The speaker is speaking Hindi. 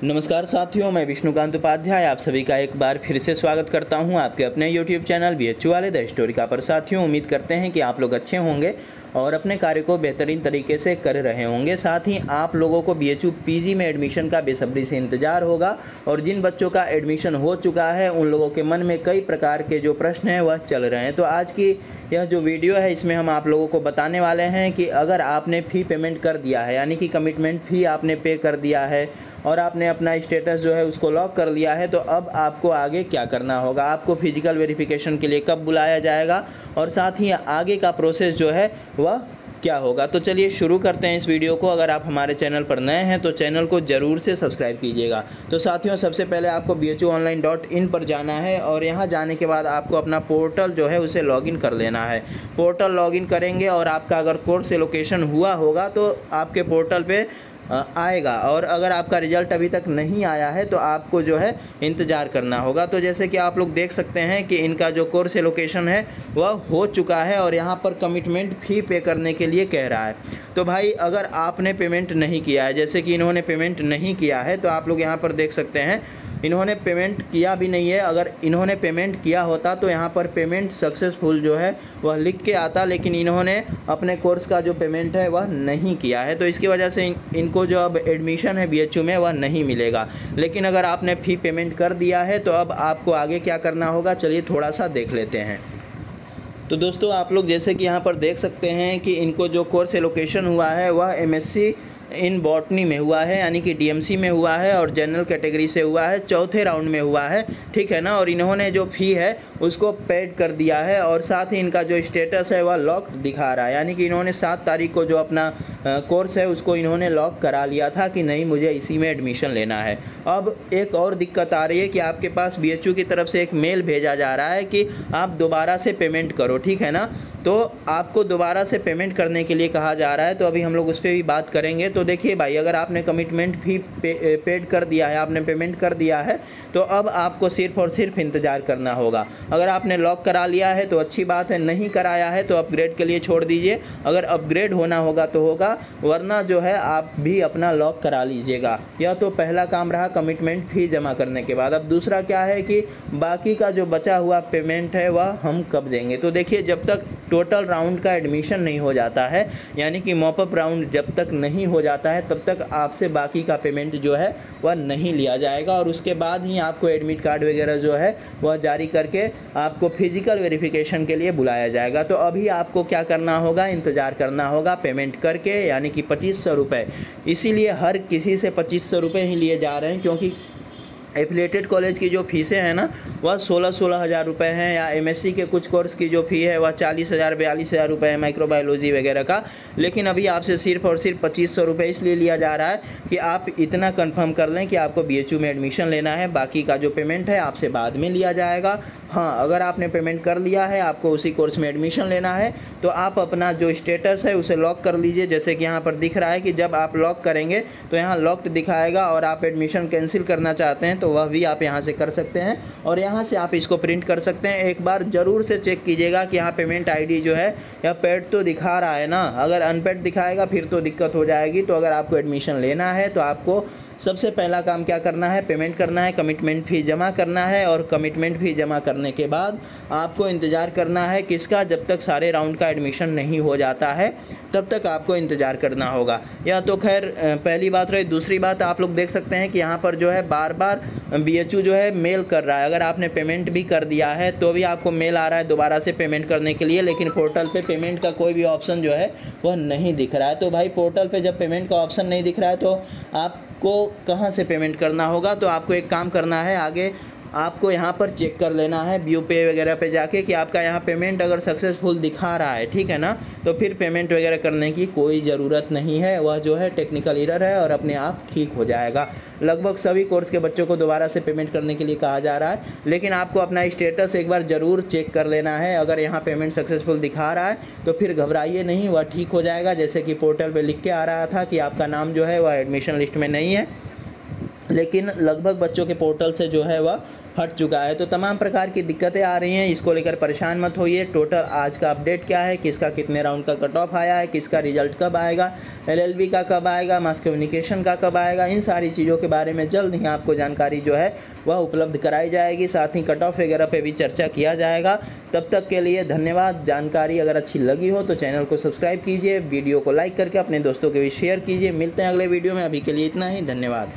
नमस्कार साथियों, मैं विष्णुकांत उपाध्याय आप सभी का एक बार फिर से स्वागत करता हूं आपके अपने YouTube चैनल बीएचयू वाले द स्टोरी पर। साथियों, उम्मीद करते हैं कि आप लोग अच्छे होंगे और अपने कार्य को बेहतरीन तरीके से कर रहे होंगे। साथ ही आप लोगों को बीएचयू पीजी में एडमिशन का बेसब्री से इंतजार होगा और जिन बच्चों का एडमिशन हो चुका है उन लोगों के मन में कई प्रकार के जो प्रश्न हैं वह चल रहे हैं। तो आज की यह जो वीडियो है इसमें हम आप लोगों को बताने वाले हैं कि अगर आपने फ़ी पेमेंट कर दिया है, यानी कि कमिटमेंट फ़ी आपने पे कर दिया है और आपने अपना स्टेटस जो है उसको लॉक कर लिया है, तो अब आपको आगे क्या करना होगा, आपको फिजिकल वेरिफिकेशन के लिए कब बुलाया जाएगा और साथ ही आगे का प्रोसेस जो है वह क्या होगा। तो चलिए शुरू करते हैं इस वीडियो को। अगर आप हमारे चैनल पर नए हैं तो चैनल को ज़रूर से सब्सक्राइब कीजिएगा। तो साथियों, सबसे पहले आपको bhuonline.in पर जाना है और यहाँ जाने के बाद आपको अपना पोर्टल जो है उसे लॉगिन कर लेना है। पोर्टल लॉगिन करेंगे और आपका अगर कोर्स एलोकेशन हुआ होगा तो आपके पोर्टल पे आएगा, और अगर आपका रिज़ल्ट अभी तक नहीं आया है तो आपको जो है इंतज़ार करना होगा। तो जैसे कि आप लोग देख सकते हैं कि इनका जो कोर्स एलोकेशन है वह हो चुका है और यहाँ पर कमिटमेंट फ़ी पे करने के लिए कह रहा है। तो भाई, अगर आपने पेमेंट नहीं किया है, जैसे कि इन्होंने पेमेंट नहीं किया है, तो आप लोग यहाँ पर देख सकते हैं इन्होंने पेमेंट किया भी नहीं है। अगर इन्होंने पेमेंट किया होता तो यहाँ पर पेमेंट सक्सेसफुल जो है वह लिख के आता, लेकिन इन्होंने अपने कोर्स का जो पेमेंट है वह नहीं किया है। तो इसकी वजह से इनको जो अब एडमिशन है बीएचयू में वह नहीं मिलेगा। लेकिन अगर आपने फ़ी पेमेंट कर दिया है तो अब आपको आगे क्या करना होगा, चलिए थोड़ा सा देख लेते हैं। तो दोस्तों, आप लोग जैसे कि यहाँ पर देख सकते हैं कि इनको जो कोर्स एलोकेशन हुआ है वह एमएससी इन बॉटनी में हुआ है, यानी कि डीएमसी में हुआ है और जनरल कैटेगरी से हुआ है, चौथे राउंड में हुआ है, ठीक है ना। और इन्होंने जो फ़ी है उसको पेड कर दिया है और साथ ही इनका जो स्टेटस है वह लॉक दिखा रहा है, यानी कि इन्होंने 7 तारीख को जो अपना कोर्स है उसको इन्होंने लॉक करा लिया था कि नहीं, मुझे इसी में एडमिशन लेना है। अब एक और दिक्कत आ रही है कि आपके पास बीएचयू की तरफ से एक मेल भेजा जा रहा है कि आप दोबारा से पेमेंट करो, ठीक है ना। तो आपको दोबारा से पेमेंट करने के लिए कहा जा रहा है, तो अभी हम लोग उस पर भी बात करेंगे। तो देखिए भाई, अगर आपने कमिटमेंट फ़ी पेड कर दिया है, आपने पेमेंट कर दिया है, तो अब आपको सिर्फ़ और सिर्फ इंतज़ार करना होगा। अगर आपने लॉक करा लिया है तो अच्छी बात है, नहीं कराया है तो अपग्रेड के लिए छोड़ दीजिए। अगर अपग्रेड होना होगा तो होगा, वरना जो है आप भी अपना लॉक करा लीजिएगा। यह तो पहला काम रहा कमिटमेंट फ़ी जमा करने के बाद। अब दूसरा क्या है कि बाकी का जो बचा हुआ पेमेंट है वह हम कब देंगे। तो देखिए, जब तक टोटल राउंड का एडमिशन नहीं हो जाता है, यानी कि मॉपअप राउंड जब तक नहीं हो जाता है तब तक आपसे बाकी का पेमेंट जो है वह नहीं लिया जाएगा और उसके बाद ही आपको एडमिट कार्ड वगैरह जो है वह जारी करके आपको फिजिकल वेरिफिकेशन के लिए बुलाया जाएगा। तो अभी आपको क्या करना होगा, इंतज़ार करना होगा पेमेंट करके, यानी कि 2500 रुपये। इसीलिए हर किसी से 2500 रुपये ही लिए जा रहे हैं, क्योंकि एफिलेटेड कॉलेज की जो फीसें हैं ना वह 16-16 हज़ार रुपये हैं, या एमएससी के कुछ कोर्स की जो फ़ी है वह 40,000 42,000 रुपये है, माइक्रोबायोलॉजी वगैरह का। लेकिन अभी आपसे सिर्फ और सिर्फ 2500 रुपये इसलिए लिया जा रहा है कि आप इतना कंफर्म कर लें कि आपको बीएचयू में एडमिशन लेना है। बाकी का जो पेमेंट है आपसे बाद में लिया जाएगा। हाँ, अगर आपने पेमेंट कर लिया है, आपको उसी कोर्स में एडमिशन लेना है, तो आप अपना जो स्टेटस है उसे लॉक कर लीजिए। जैसे कि यहाँ पर दिख रहा है कि जब आप लॉक करेंगे तो यहाँ लॉक्ड दिखाएगा, और आप एडमिशन कैंसिल करना चाहते हैं तो वह भी आप यहाँ से कर सकते हैं और यहाँ से आप इसको प्रिंट कर सकते हैं। एक बार ज़रूर से चेक कीजिएगा कि यहाँ पेमेंट आईडी जो है या पेड तो दिखा रहा है ना। अगर अनपेड दिखाएगा फिर तो दिक्कत हो जाएगी। तो अगर आपको एडमिशन लेना है तो आपको सबसे पहला काम क्या करना है, पेमेंट करना है, कमिटमेंट फ़ी जमा करना है और कमिटमेंट फ़ी जमा करने के बाद आपको इंतज़ार करना है किसका, जब तक सारे राउंड का एडमिशन नहीं हो जाता है तब तक आपको इंतज़ार करना होगा। यह तो खैर पहली बात रही। दूसरी बात, आप लोग देख सकते हैं कि यहाँ पर जो है बार बार बीएचयू जो है मेल कर रहा है। अगर आपने पेमेंट भी कर दिया है तो भी आपको मेल आ रहा है दोबारा से पेमेंट करने के लिए, लेकिन पोर्टल पे पेमेंट का कोई भी ऑप्शन जो है वह नहीं दिख रहा है। तो भाई, पोर्टल पे जब पेमेंट का ऑप्शन नहीं दिख रहा है तो आपको कहाँ से पेमेंट करना होगा। तो आपको एक काम करना है, आगे आपको यहाँ पर चेक कर लेना है व्यू पे वगैरह पे जाके कि आपका यहाँ पेमेंट अगर सक्सेसफुल दिखा रहा है, ठीक है ना, तो फिर पेमेंट वगैरह करने की कोई ज़रूरत नहीं है। वह जो है टेक्निकल एरर है और अपने आप ठीक हो जाएगा। लगभग सभी कोर्स के बच्चों को दोबारा से पेमेंट करने के लिए कहा जा रहा है, लेकिन आपको अपना स्टेटस एक बार ज़रूर चेक कर लेना है। अगर यहाँ पेमेंट सक्सेसफुल दिखा रहा है तो फिर घबराइए नहीं, वह ठीक हो जाएगा। जैसे कि पोर्टल पर लिख के आ रहा था कि आपका नाम जो है वह एडमिशन लिस्ट में नहीं है, लेकिन लगभग बच्चों के पोर्टल से जो है वह हट चुका है। तो तमाम प्रकार की दिक्कतें आ रही हैं, इसको लेकर परेशान मत होइए। टोटल आज का अपडेट क्या है, किसका कितने राउंड का कट ऑफ आया है, किसका रिजल्ट कब आएगा, LLB का कब आएगा, मास कम्युनिकेशन का कब आएगा, इन सारी चीज़ों के बारे में जल्द ही आपको जानकारी जो है वह उपलब्ध कराई जाएगी। साथ ही कट ऑफ वगैरह पे भी चर्चा किया जाएगा। तब तक के लिए धन्यवाद। जानकारी अगर अच्छी लगी हो तो चैनल को सब्सक्राइब कीजिए, वीडियो को लाइक करके अपने दोस्तों के भी शेयर कीजिए। मिलते हैं अगले वीडियो में, अभी के लिए इतना ही, धन्यवाद।